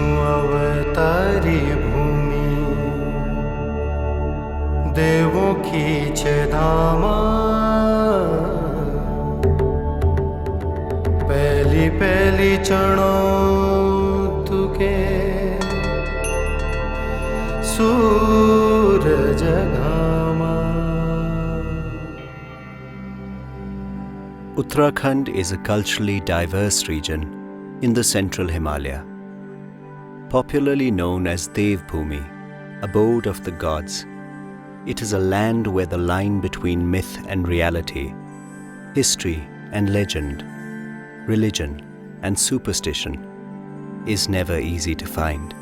विष्णु अवतारी भूमि देवों खींचे धामा पहली पहली चढ़ो तुके सूरज घामा. Uttarakhand is a culturally diverse region in the central Himalaya. Popularly known as Devbhumi, abode of the gods, it is a land where the line between myth and reality, history and legend, religion and superstition is never easy to find.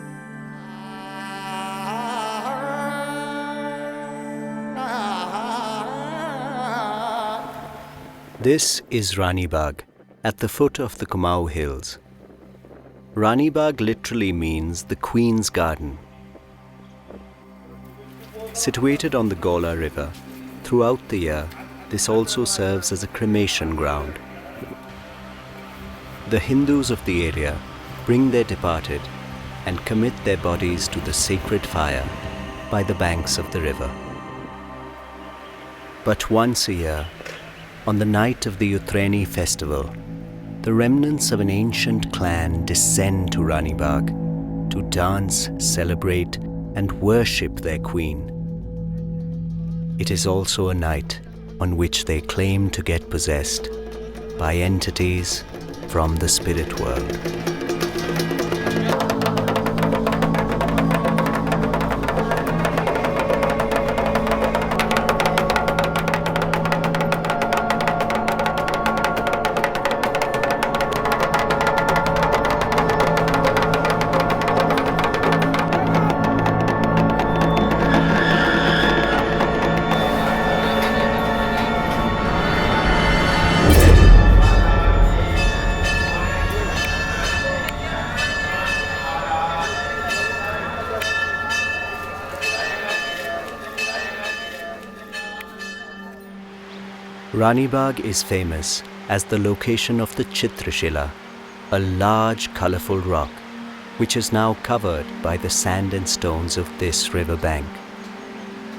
This is Ronibag, at the foot of the Kumaiya hills. Ronibag literally means the Queen's Garden. Situated on the Gola River, throughout the year, this also serves as a cremation ground. The Hindus of the area bring their departed and commit their bodies to the sacred fire by the banks of the river. But once a year, on the night of the Uttarani festival, the remnants of an ancient clan descend to Ronibag to dance, celebrate, and worship their queen. It is also a night on which they claim to get possessed by entities from the spirit world. Ronibag is famous as the location of the Chitrashila, a large colourful rock which is now covered by the sand and stones of this river bank.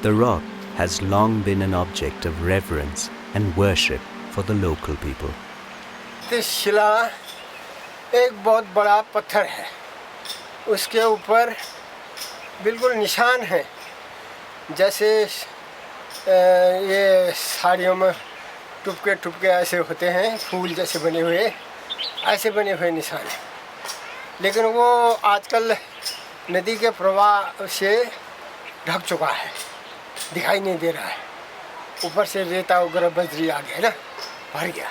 The rock has long been an object of reverence and worship for the local people. this शिला एक बहुत बड़ा पत्थर है, उसके ऊपर बिल्कुल निशान है, जैसे ये साड़ियों में टुपके टुपके ऐसे होते हैं, फूल जैसे बने हुए, ऐसे बने हुए निशान हैं. लेकिन वो आजकल नदी के प्रवाह से ढक चुका है, दिखाई नहीं दे रहा है. ऊपर से रेता वगैरह बजरी आ गया ना, भर गया.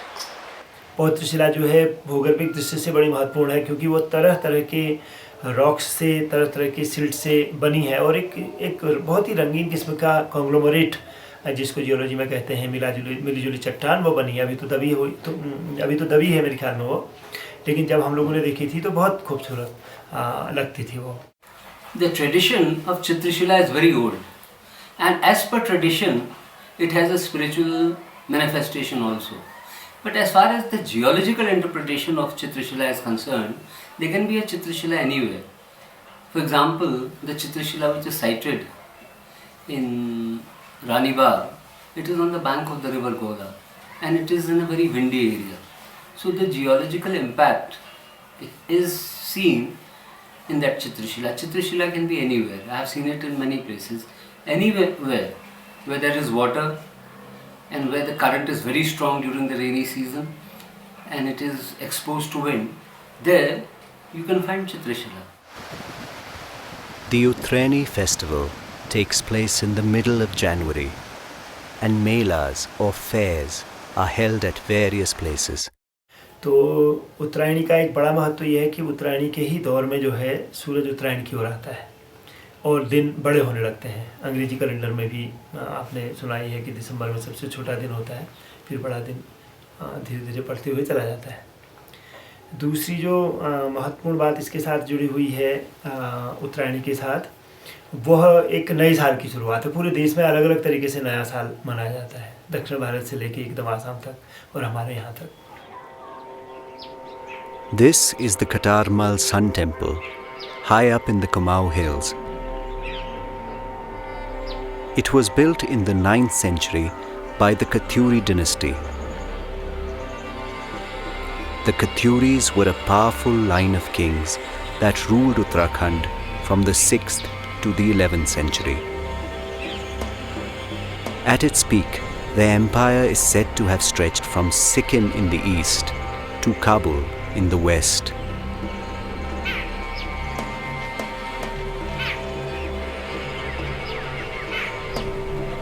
पवित्र शिला जो है भूगर्भिक दृष्टि से बड़ी महत्वपूर्ण है, क्योंकि वो तरह तरह के रॉक्स से, तरह तरह की सिल्ट से बनी है और एक बहुत ही रंगीन किस्म का कॉन्ग्लोमरेट, जिसको जियोलॉजी में कहते हैं मिली जुली चट्टान, वो बनी है. अभी तो दबी है मेरे ख्याल में वो, लेकिन जब हम लोगों ने देखी थी तो बहुत खूबसूरत लगती थी वो. The tradition of Chitrashila is very old, and as per tradition it has a spiritual manifestation also. But as far as the geological interpretation of Chitrashila is concerned, there can be a Chitrashila anywhere. For example, the Chitrashila which is sited in Ronibag, it is on the bank of the river Gola, and it is in a very windy area. So the geological impact is seen in that Chitrashila. Chitrashila can be anywhere. I have seen it in many places. Anywhere where there is water and where the current is very strong during the rainy season and it is exposed to wind, there you can find Chitrashila. The Uttarani festival takes place in the middle of January, and melas or fairs are held at various places. तो उत्तरायणी का एक बड़ा महत्व ये है कि उत्तरायणी के ही दौर में जो है सूरज उत्तरायण की ओर आता है और दिन बड़े होने लगते हैं. अंग्रेजी कैलेंडर में भी आपने सुना ही है कि दिसंबर में सबसे छोटा दिन होता है, फिर बड़ा दिन धीरे धीरे बढ़ते हुए चला जाता है. दूसरी जो महत्वपूर्ण बात इसके साथ जुड़ी हुई है उत्तरायणी के साथ, वह एक नए साल की शुरुआत है. पूरे देश में अलग अलग तरीके से नया साल मनाया जाता है, दक्षिण भारत से लेकर एकदम आसाम तक और हमारे यहाँ तक. This is the Katarmal Sun Temple, high up in the Kumaiya hills. It was built in the 9th century by the Katori dynasty. The Katoris were a powerful line of kings that ruled Uttarakhand from the 6th to the 11th century. At its peak, the empire is said to have stretched from Sikkim in the east to Kabul in the west.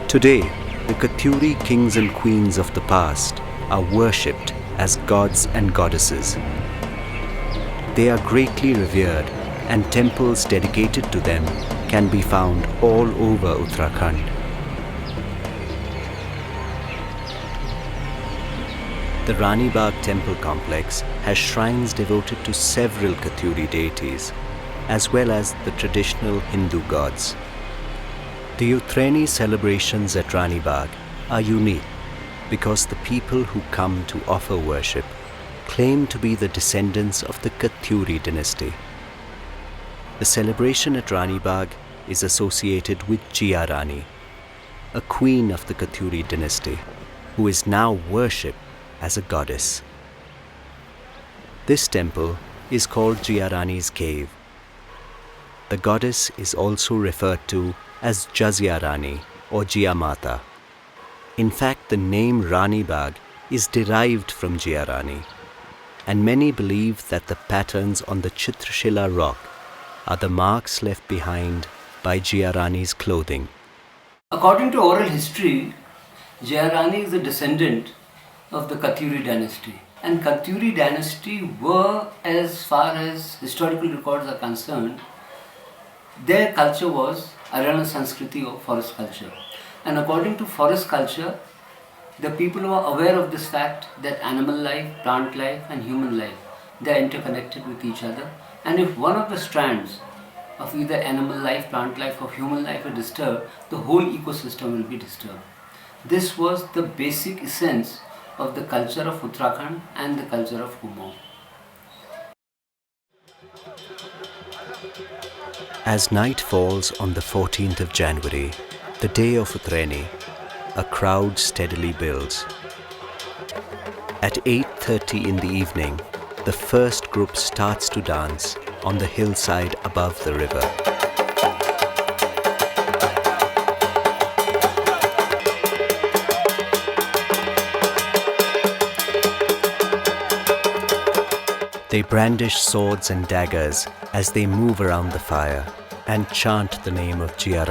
Today, the Katori kings and queens of the past are worshipped as gods and goddesses. They are greatly revered, and temples dedicated to them can be found all over Uttarakhand. The Ronibag temple complex has shrines devoted to several Katori deities, as well as the traditional Hindu gods. The Uttraini celebrations at Ronibag are unique because the people who come to offer worship claim to be the descendants of the Katori dynasty. The celebration at Ronibag is associated with Jiya, a queen of the Katori dynasty, who is now worshipped as a goddess. This temple is called Jiya cave. The goddess is also referred to as Jazia or Jiya Mata. In fact, the name Ronibag is derived from Jiya, and many believe that the patterns on the Chitrashila rock are the marks left behind by Jiya clothing. According to oral history, Jiya is a descendant of the Katori dynasty. And Katori dynasty were, as far as historical records are concerned, their culture was Arana Sanskriti or forest culture. And according to forest culture, the people were aware of this fact that animal life, plant life and human life, they are interconnected with each other. And if one of the strands of either animal life, plant life or human life are disturbed, the whole ecosystem will be disturbed. This was the basic essence of the culture of Uttarakhand and the culture of Kumaiya. As night falls on the 14th of January, the day of Uttraini, a crowd steadily builds. At 8:30 in the evening, the first group starts to dance on the hillside above the river. They brandish swords and daggers as they move around the fire and chant the name of Jiya.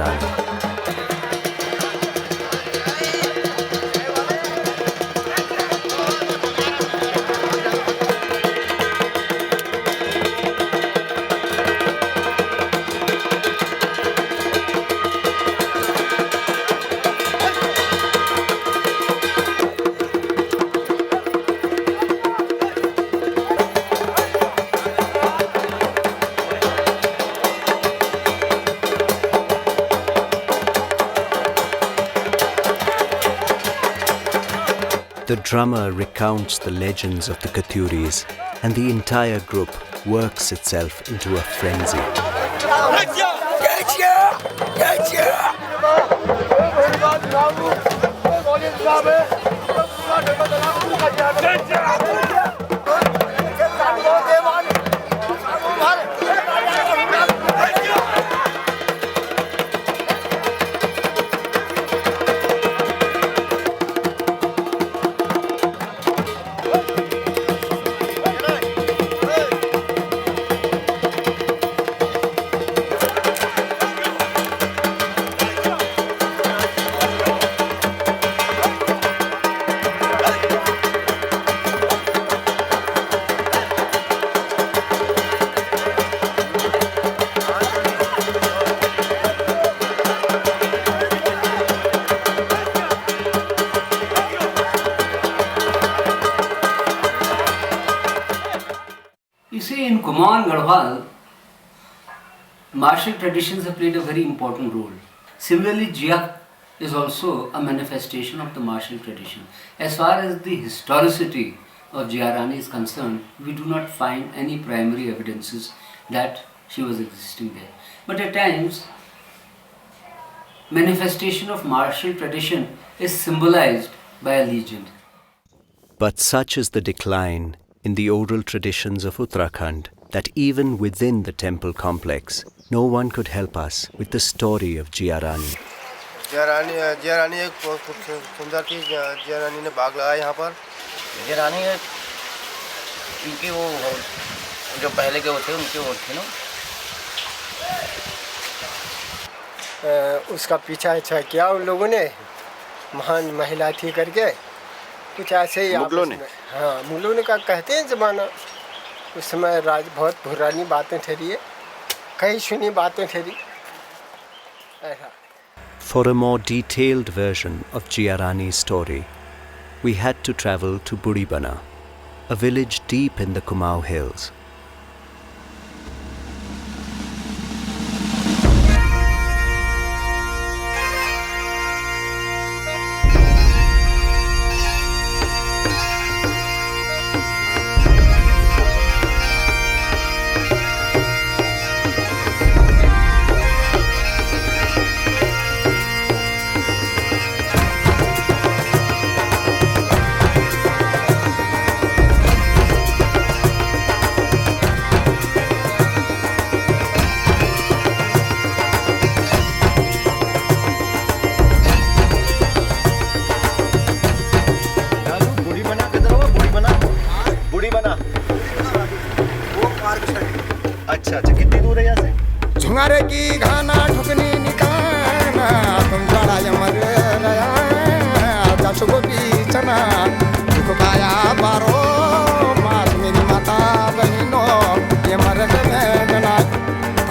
The drummer recounts the legends of the Katoris, and the entire group works itself into a frenzy. You see, in Kumaiya and Garhwal, martial traditions have played a very important role. Similarly, Jiya is also a manifestation of the martial tradition. As far as the historicity of Jiya is concerned, we do not find any primary evidences that she was existing there. But at times, manifestation of martial tradition is symbolized by a legend. But such is the decline in the oral traditions of Uttarakhand that even within the temple complex, no one could help us with the story of Jiya Rani. जिया रानी एक बहुत सुंदर थी। जिया रानी ने बाग लगाया यहाँ पर। ये रानी है इनकी वो जो पहले के वो थे उनकी वो थी ना उसका पीछा अच्छा किया उन लोगों ने, महान महिला थी करके कुछ ऐसे ही मुगलों ने? हाँ, मुगलों ने का कहते हैं ज़माना। उस समय राज बहुत पुरानी बातें ठहरी है, कई सुनी बातें ठहरी ऐसा। For a more detailed version of Jiya Rani's story, we had to travel to Buribana, a village deep in the Kumaon hills. अच्छा कितनी दूर है यहाँ से? झुंगारे की घाना ठुकनी निकाना तुम बड़ा यमर गया दस को पीछना झुकाया बारो मात मेरी माता बहनों ये मर गना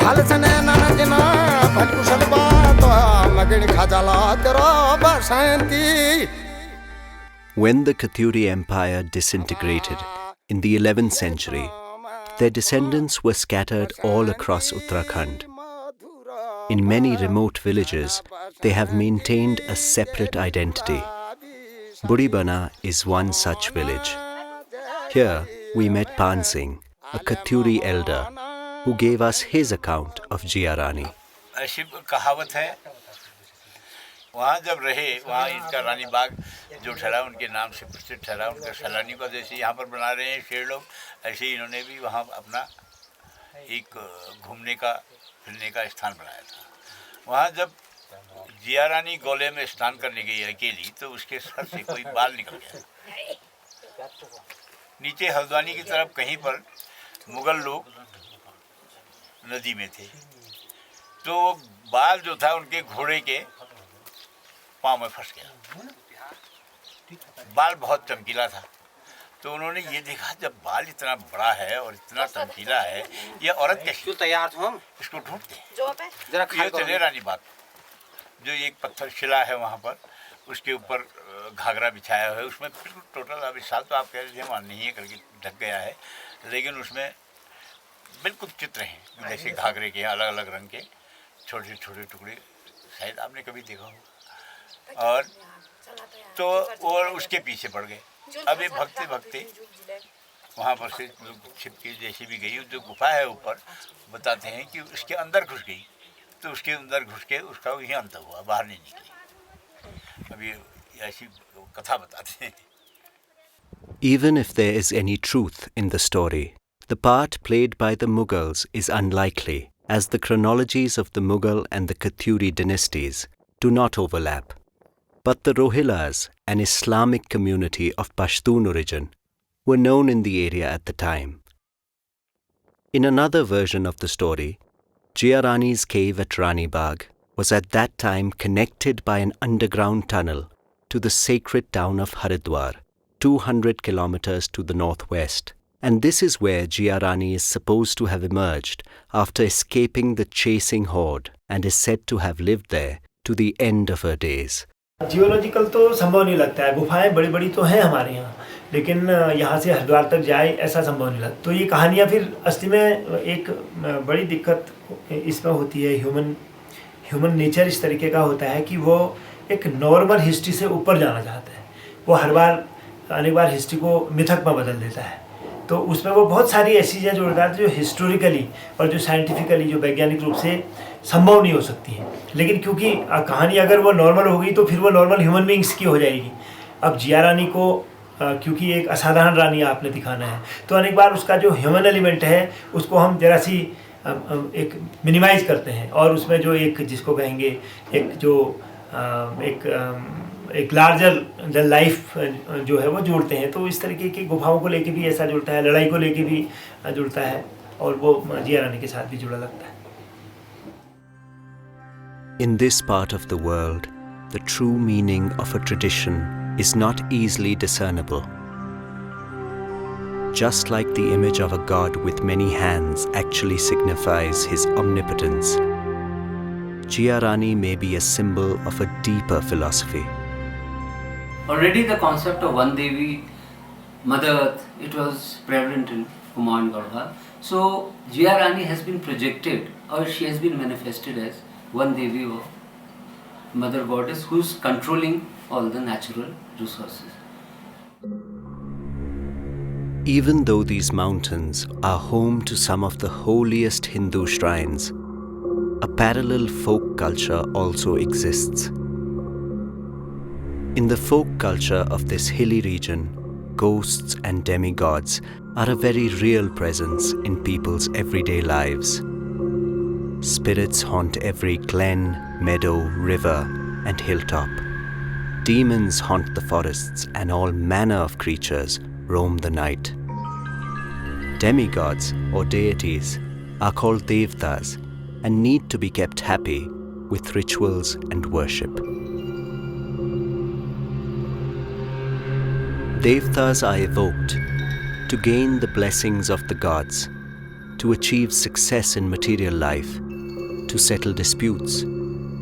फल सने नाना जना फल कुशल बात मगन खजाला तेरा बसंती. When the Katori Empire disintegrated in the 11th century, their descendants were scattered all across Uttarakhand. In many remote villages, they have maintained a separate identity. Buribana is one such village. Here, we met Pan Singh, a Katori elder, who gave us his account of Jiya Rani. ऐसी कहावत है, वहाँ जब रहे वहाँ इनका रानीबाग जो ठहरा उनके नाम से प्रसिद्ध ठहरा। उनका सैलानी का जैसे यहाँ पर बना रहे हैं शेर लोग, ऐसे ही इन्होंने भी वहाँ अपना एक घूमने का फिरने का स्थान बनाया था। वहाँ जब जिया रानी गोले में स्नान करने गई अकेली तो उसके सर से कोई बाल निकल गया। नीचे हल्द्वानी की तरफ कहीं पर मुगल लोग नदी में थे, तो बाल जो था उनके घोड़े के पाँव में फंस गया। बाल बहुत चमकीला था, तो उन्होंने ये देखा जब बाल इतना बड़ा है और इतना चमकीला है, ये औरत कैसी? तैयार हो हम इसको ढूंढते हैं। चले रानीबाग, जो एक पत्थर शिला है वहाँ पर, उसके ऊपर घाघरा बिछाया हुआ है। उसमें बिल्कुल टोटल अब इस साल तो आप कह रहे थे वहाँ नहीं है करके ढक गया है, लेकिन उसमें बिल्कुल चित्र हैं जैसे घाघरे के अलग अलग रंग के छोटे छोटे टुकड़े, शायद आपने कभी देखा होगा। और तो और उसके पीछे पड़ गए। अब ये भगते भगते वहाँ पर से छिप के जैसे भी गई, जो गुफा है ऊपर बताते हैं कि उसके अंदर घुस गई, तो उसके अंदर घुस के उसका वही अंत हुआ, बाहर नहीं निकली। अब ये ऐसी कथा बताते हैं। Even if there is any truth in the story, the part played by the Mughals is unlikely, as the chronologies of the Mughal and the Katori dynasties do not overlap. But the Rohillas, an Islamic community of Pashtun origin, were known in the area at the time. In another version of the story, Jiya Rani's cave at Ronibag was at that time connected by an underground tunnel to the sacred town of Haridwar, 200 kilometers to the northwest. And this is where Jiya Rani is supposed to have emerged after escaping the chasing horde and is said to have lived there to the end of her days. Geological तो संभव नहीं लगता है। गुफाएं बड़ी बड़ी तो हैं हमारे यहाँ, लेकिन यहाँ से हरिद्वार तक जाए ऐसा संभव नहीं लगता। तो ये कहानियाँ फिर असली में एक बड़ी दिक्कत इसमें होती है। ह्यूमन नेचर इस तरीके का होता है कि वो एक नॉर्मल हिस्ट्री से ऊपर जाना चाहता है। वो हर बार अनेक बार हिस्ट्री को मिथक में बदल देता है। तो उसमें वो बहुत सारी ऐसी चीज़ें जोड़ रहा था जो हिस्टोरिकली और जो साइंटिफिकली जो वैज्ञानिक रूप से संभव नहीं हो सकती हैं। लेकिन क्योंकि कहानी अगर वो नॉर्मल होगी तो फिर वो नॉर्मल ह्यूमन बींग्स की हो जाएगी। अब जिया रानी को क्योंकि एक असाधारण रानी आपने दिखाना है, तो अनेक बार उसका जो ह्यूमन एलिमेंट है उसको हम जरा सी एक मिनिमाइज करते हैं और उसमें जो एक जिसको कहेंगे एक जो एक लार्जर लाइफ जो है वो जोड़ते हैं। तो इस तरीके की गुफाओं को लेके भी ऐसा जुड़ता है, लड़ाई को लेके भी जुड़ता है और वो जिया रानी के साथ भी जुड़ा लगता है। In this part of the world, the true meaning of a tradition is not easily discernible. Just like the image of a god with many hands actually signifies his omnipotence, Jiya Rani may be a symbol of a deeper philosophy. Already the concept of one Devi, Mother Earth, it was prevalent in Kumaiya and Garhwal. So Jiya Rani has been projected, or she has been manifested as one Devi or Mother Goddess who is controlling all the natural resources. Even though these mountains are home to some of the holiest Hindu shrines, a parallel folk culture also exists. In the folk culture of this hilly region, ghosts and demigods are a very real presence in people's everyday lives. Spirits haunt every glen, meadow, river, and hilltop. Demons haunt the forests, and all manner of creatures roam the night. Demigods or deities are called devtas and need to be kept happy with rituals and worship. Devtas are evoked to gain the blessings of the gods, to achieve success in material life, to settle disputes,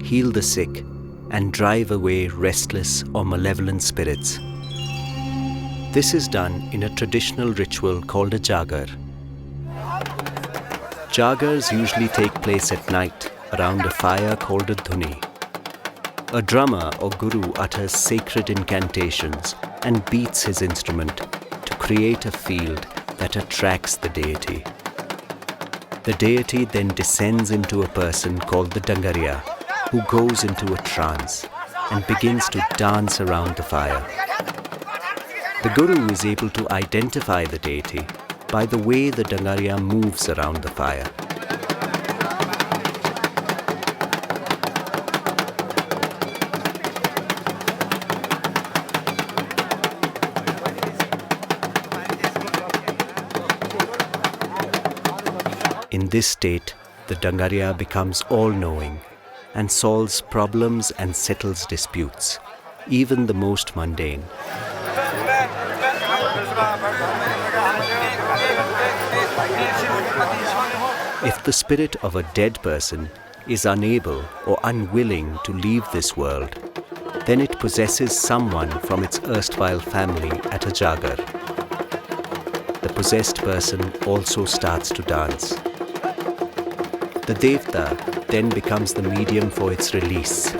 heal the sick, and drive away restless or malevolent spirits. This is done in a traditional ritual called a Jagar. Jagars usually take place at night around a fire called a dhuni. A drummer or guru utters sacred incantations and beats his instrument to create a field that attracts the deity. The deity then descends into a person called the Dangariya, who goes into a trance and begins to dance around the fire. The guru is able to identify the deity by the way the Dangariya moves around the fire. In this state, the Dangariya becomes all-knowing and solves problems and settles disputes, even the most mundane. If the spirit of a dead person is unable or unwilling to leave this world, then it possesses someone from its erstwhile family at a Jagar. The possessed person also starts to dance. The Devta then becomes the medium for its release.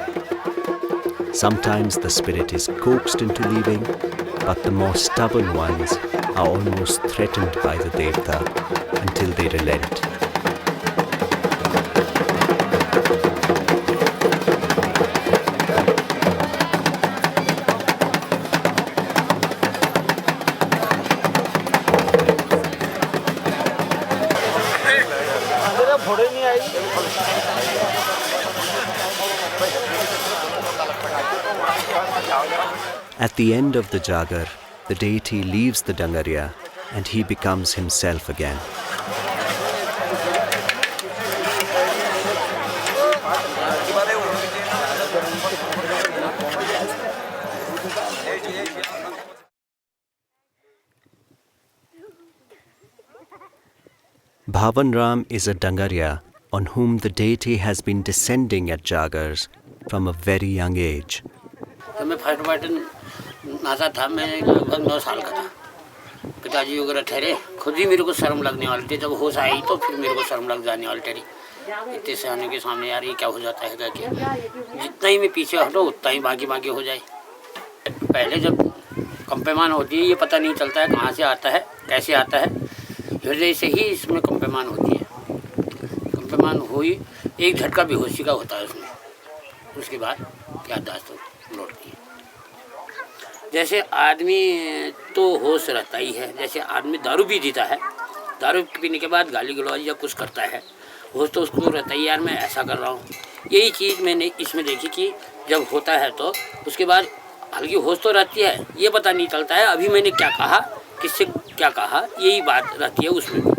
Sometimes the spirit is coaxed into leaving, but the more stubborn ones are almost threatened by the Devta until they relent. At the end of the Jagar, the deity leaves the Dangariya and he becomes himself again. Bhavan is a Dangariya on whom the deity has been descending at Jagars from a very young age. जब मैं first button नाचा था, मैं लगभग 9 साल का था। पिताजी वगैरह ठहरे, खुद ही मेरे को शर्म लगने वाली थी। जब होश आई तो फिर मेरे को शर्म लग जाने वाली ठहरी। इतने से आने के सामने यार ये क्या हो जाता है करके, जितना ही मैं पीछे हटो उतना ही बाकी बाकी हो जाए। पहले जब कंपेमान होती है ये पता नहीं चलता है कहाँ से आता है कैसे आता है, हृदय से ही इसमें कंपमान होती है। कंपमान हुई, एक झटका बेहोशी का होता है उसमें, उसके बाद याददाश्त लौटती है। जैसे आदमी तो होश रहता ही है, जैसे आदमी दारू पी देता है, दारू पीने के बाद गाली गलौज या कुछ करता है, होश तो उसको रहता ही, यार मैं ऐसा कर रहा हूँ। यही चीज़ मैंने इसमें देखी कि जब होता है तो उसके बाद हल्की होश तो रहती है, ये पता नहीं चलता है अभी मैंने क्या कहा, किससे क्या कहा, यही बात रहती है उसमें भी।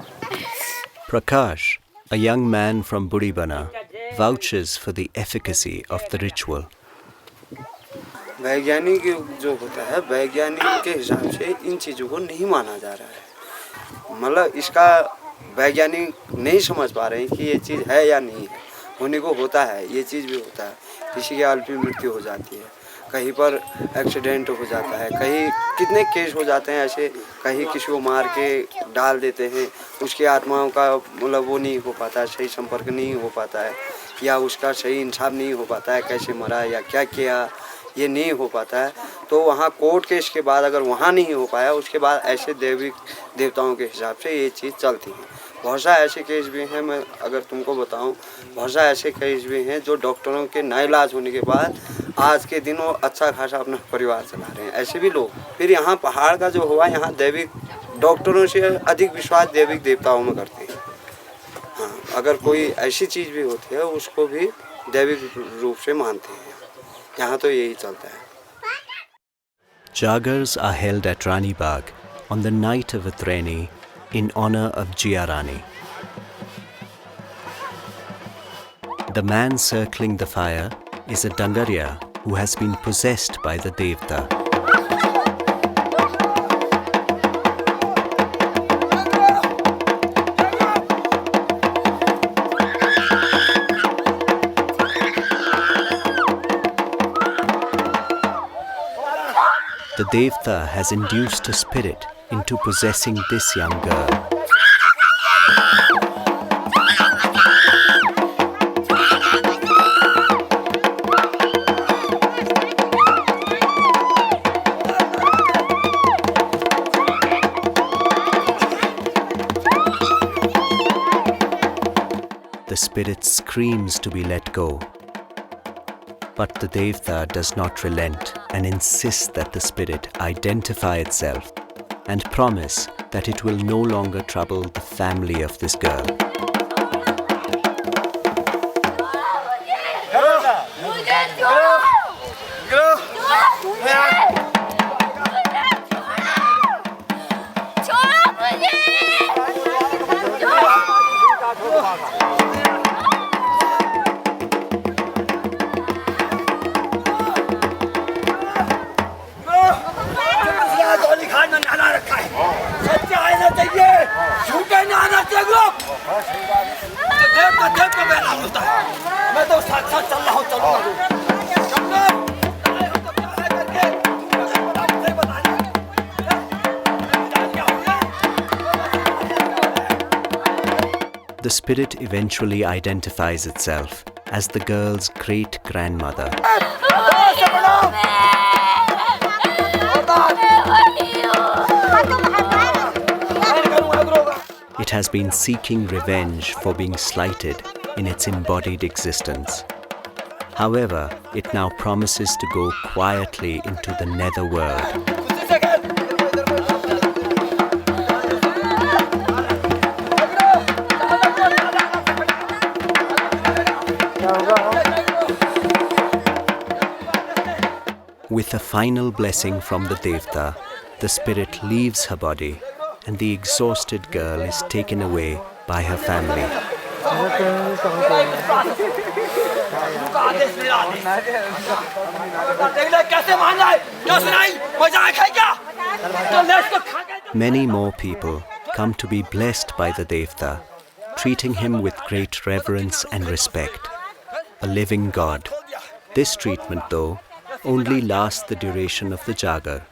Prakash, a young man from Buribana, vouches for the efficacy of the ritual. वैज्ञानिक जो होता है, वैज्ञानिक के हिसाब से इन चीज़ों को नहीं माना जा रहा है। मतलब इसका वैज्ञानिक नहीं समझ पा रहे हैं कि ये चीज़ है या नहीं है। होने को होता है, ये चीज़ भी होता है। किसी की अल्पी मृत्यु हो जाती है, कहीं पर एक्सीडेंट हो जाता है, कहीं कितने केस हो जाते हैं ऐसे, कहीं किसी को मार के डाल देते हैं, उसकी आत्माओं का मतलब वो नहीं हो पाता है, सही संपर्क नहीं हो पाता है, या उसका सही इंसाफ नहीं हो पाता है, कैसे मरा या क्या किया ये नहीं हो पाता है। तो वहाँ कोर्ट केस के बाद अगर वहाँ नहीं हो पाया, उसके बाद ऐसे देवी देवताओं के हिसाब से ये चीज़ चलती है। बहुत सा ऐसे केस भी हैं, मैं अगर तुमको बताऊं, बहुत सा ऐसे केस भी हैं जो डॉक्टरों के नाइलाज होने के बाद आज के दिन वो अच्छा खासा अपना परिवार चला रहे हैं, ऐसे भी लोग। फिर यहाँ पहाड़ का जो हुआ, यहाँ दैविक डॉक्टरों से अधिक विश्वास दैविक देवताओं में करते हैं। हाँ, अगर कोई ऐसी चीज़ भी होती है उसको भी दैविक रूप से मानते हैं। यहाँ तो यही चलता है। Jagars are held at Ronibag on the night of Utraini in honor of Jiya Rani. The man circling the fire is a Dangaria who has been possessed by the Devta. The Devta has induced a spirit into possessing this young girl. The spirit screams to be let go. But the Devta does not relent and insists that the spirit identify itself and promise that it will no longer trouble the family of this girl. The spirit eventually identifies itself as the girl's great-grandmother. It has been seeking revenge for being slighted in its embodied existence. However, it now promises to go quietly into the netherworld. With a final blessing from the Devta, the spirit leaves her body and the exhausted girl is taken away by her family. Many more people come to be blessed by the Devta, treating him with great reverence and respect. A living god. This treatment, though, only lasts the duration of the Jagar,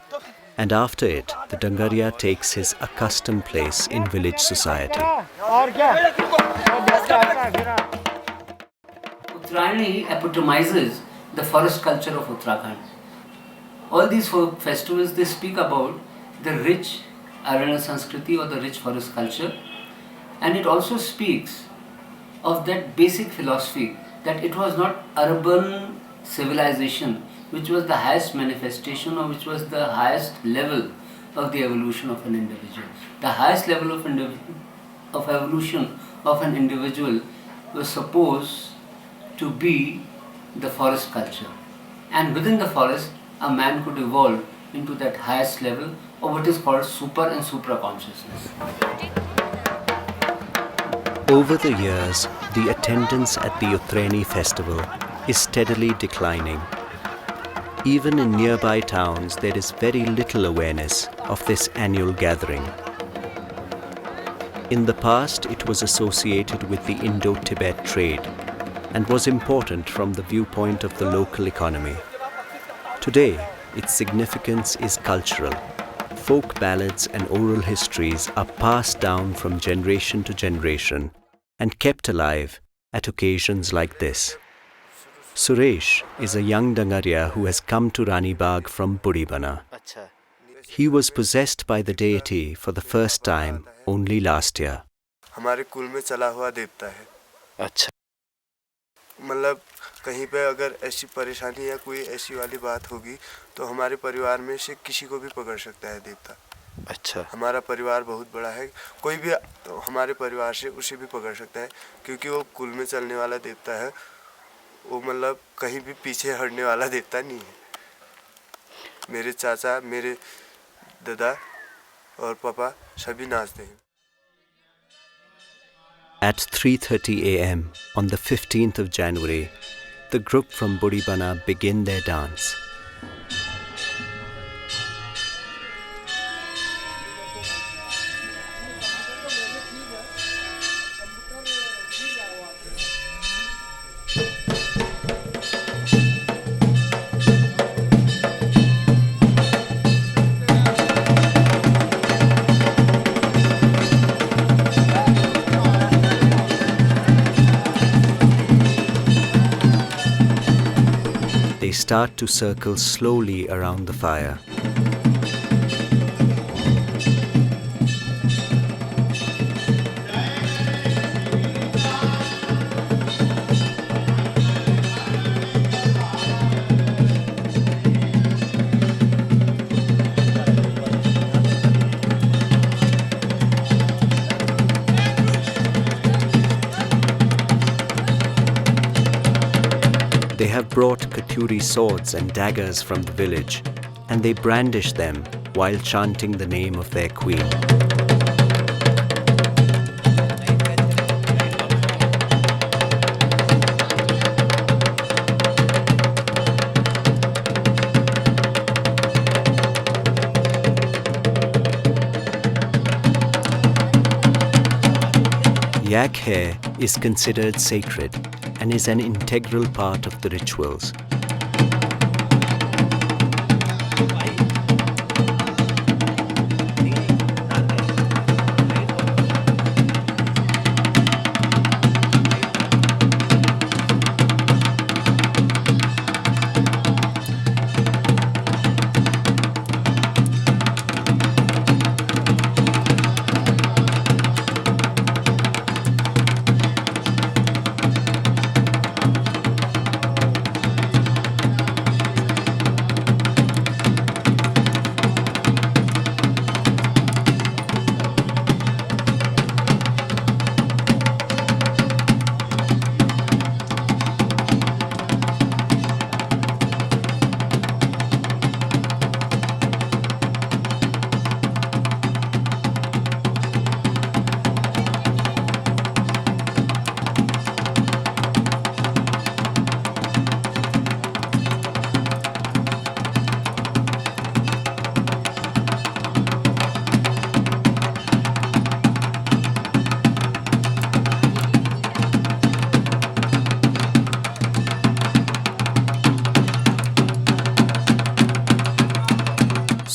and after it, the Dangaria takes his accustomed place in village society. Uttarani epitomizes the forest culture of Uttarakhand. All these folk festivals, they speak about the rich Aranya Sanskriti or the rich forest culture, and it also speaks of that basic philosophy that it was not urban civilization which was the highest manifestation or which was the highest level of the evolution of an individual. The highest level of evolution of an individual was supposed to be the forest culture, and within the forest a man could evolve into that highest level of what is called super and supra consciousness. Over the years, the attendance at the Uthreni festival is steadily declining. Even in nearby towns, there is very little awareness of this annual gathering. In the past, it was associated with the Indo-Tibet trade and was important from the viewpoint of the local economy. Today, its significance is cultural. Folk ballads and oral histories are passed down from generation to generation and kept alive at occasions like this. Suresh is a young Dangaria who has come to Ronibag from Budibana. He was possessed by the deity for the first time only last year. हमारे कुल में चला हुआ देवता है। अच्छा, मतलब कहीं पे अगर ऐसी परेशानी या कोई ऐसी वाली बात होगी तो हमारे परिवार में से किसी को भी पकड़ सकता है देवता। अच्छा, हमारा परिवार बहुत बड़ा है, कोई भी तो हमारे परिवार से उसे भी पकड़ सकता है क्योंकि वो कुल में चलने वाला देवता है। वो मतलब कहीं भी पीछे हटने वाला देवता नहीं है। मेरे चाचा, मेरे दादा और पापा सभी नाचते हैं। At 3:30 a.m. on the 15th of January, the group from Budibana begin their dance. They start to circle slowly around the fire. They have brought Katori swords and daggers from the village, and they brandish them while chanting the name of their queen. Yak hair is considered sacred and is an integral part of the rituals.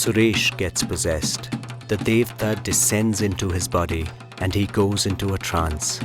Suresh gets possessed. The Devta descends into his body and he goes into a trance.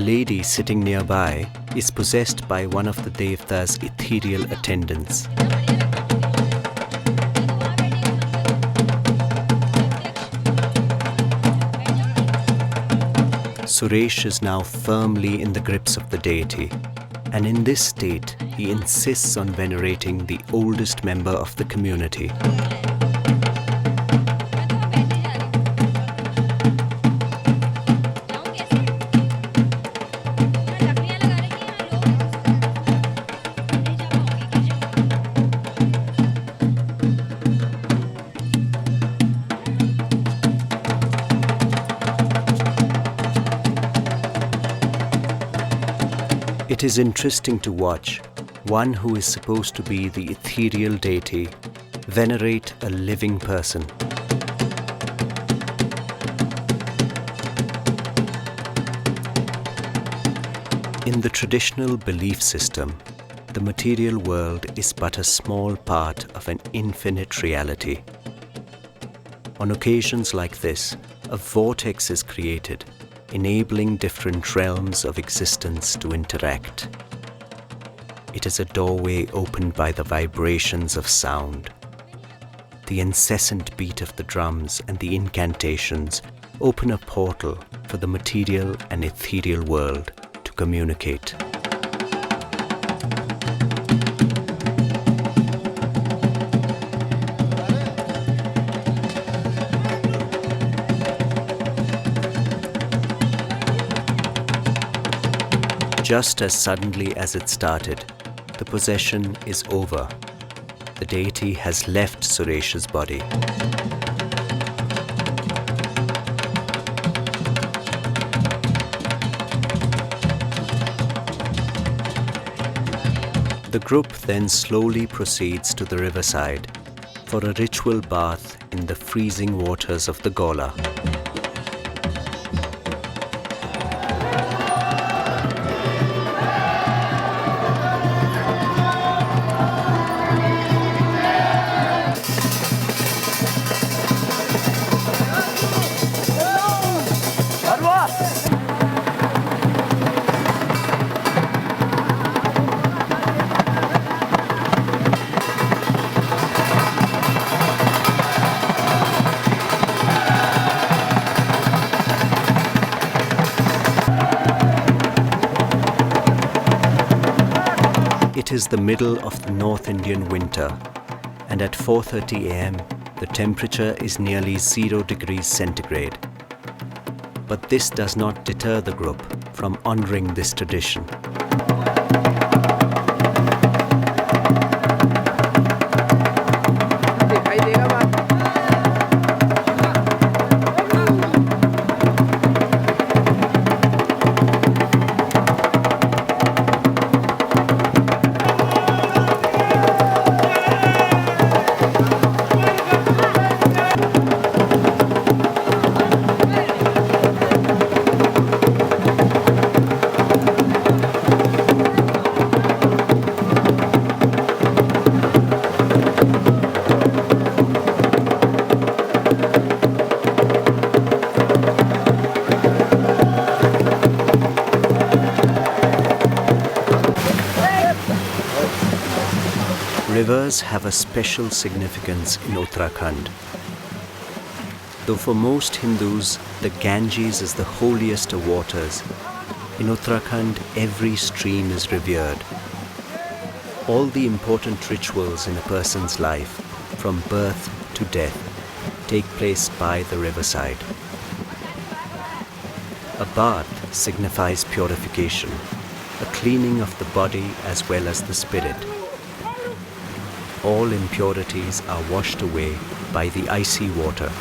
lady sitting nearby is possessed by one of the Devta's ethereal attendants. Suresh is now firmly in the grips of the deity, and in this state, he insists on venerating the oldest member of the community. It is interesting to watch one who is supposed to be the ethereal deity venerate a living person. In the traditional belief system, the material world is but a small part of an infinite reality. On occasions like this, a vortex is created, enabling different realms of existence to interact. It is a doorway opened by the vibrations of sound. The incessant beat of the drums and the incantations open a portal for the material and ethereal world to communicate. Just as suddenly as it started, the possession is over. The deity has left Suresh's body. The group then slowly proceeds to the riverside for a ritual bath in the freezing waters of the Gola. It is the middle of the North Indian winter, and at 4:30 am, the temperature is nearly 0 degrees centigrade. But this does not deter the group from honoring this tradition. Rivers have a special significance in Uttarakhand. Though for most Hindus, the Ganges is the holiest of waters, in Uttarakhand every stream is revered. All the important rituals in a person's life, from birth to death, take place by the riverside. A bath signifies purification, a cleaning of the body as well as the spirit. All impurities are washed away by the icy water.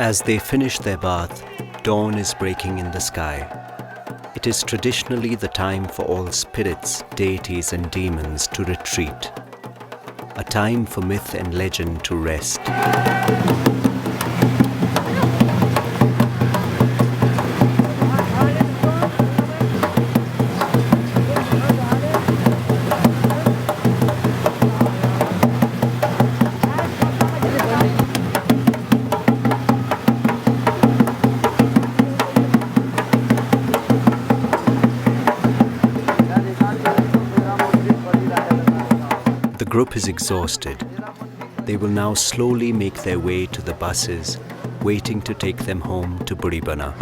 As they finish their bath, dawn is breaking in the sky. It is traditionally the time for all spirits, deities and demons to retreat. A time for myth and legend to rest. The group is exhausted. They will now slowly make their way to the buses, waiting to take them home to Buribana.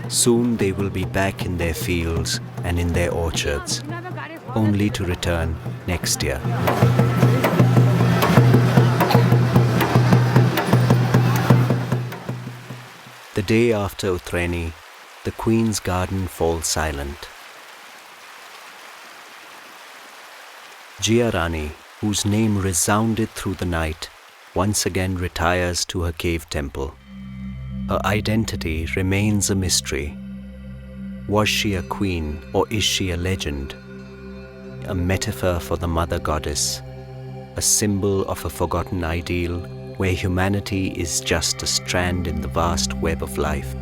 Soon they will be back in their fields and in their orchards, only to return next year. The day after Utraini, the Queen's garden falls silent. Jiya Rani, whose name resounded through the night, once again retires to her cave temple. Her identity remains a mystery. Was she a queen or is she a legend? A metaphor for the mother goddess, a symbol of a forgotten ideal where humanity is just a strand in the vast web of life?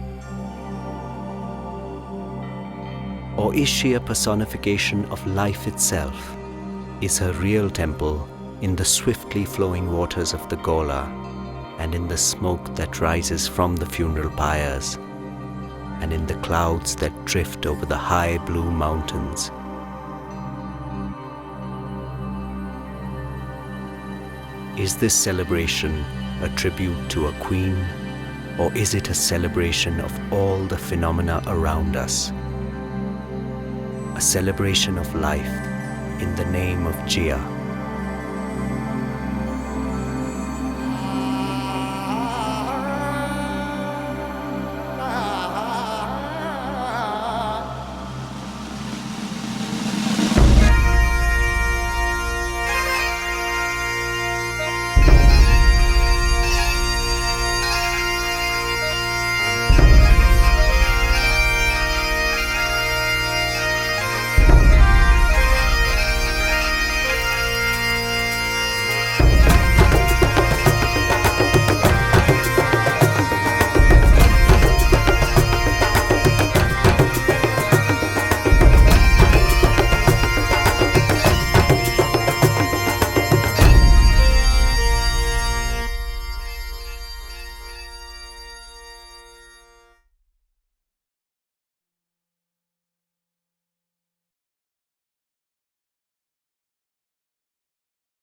Or is she a personification of life itself? Is her real temple in the swiftly flowing waters of the Gola and in the smoke that rises from the funeral pyres and in the clouds that drift over the high blue mountains? Is this celebration a tribute to a queen, or is it a celebration of all the phenomena around us? A celebration of life in the name of Jiya.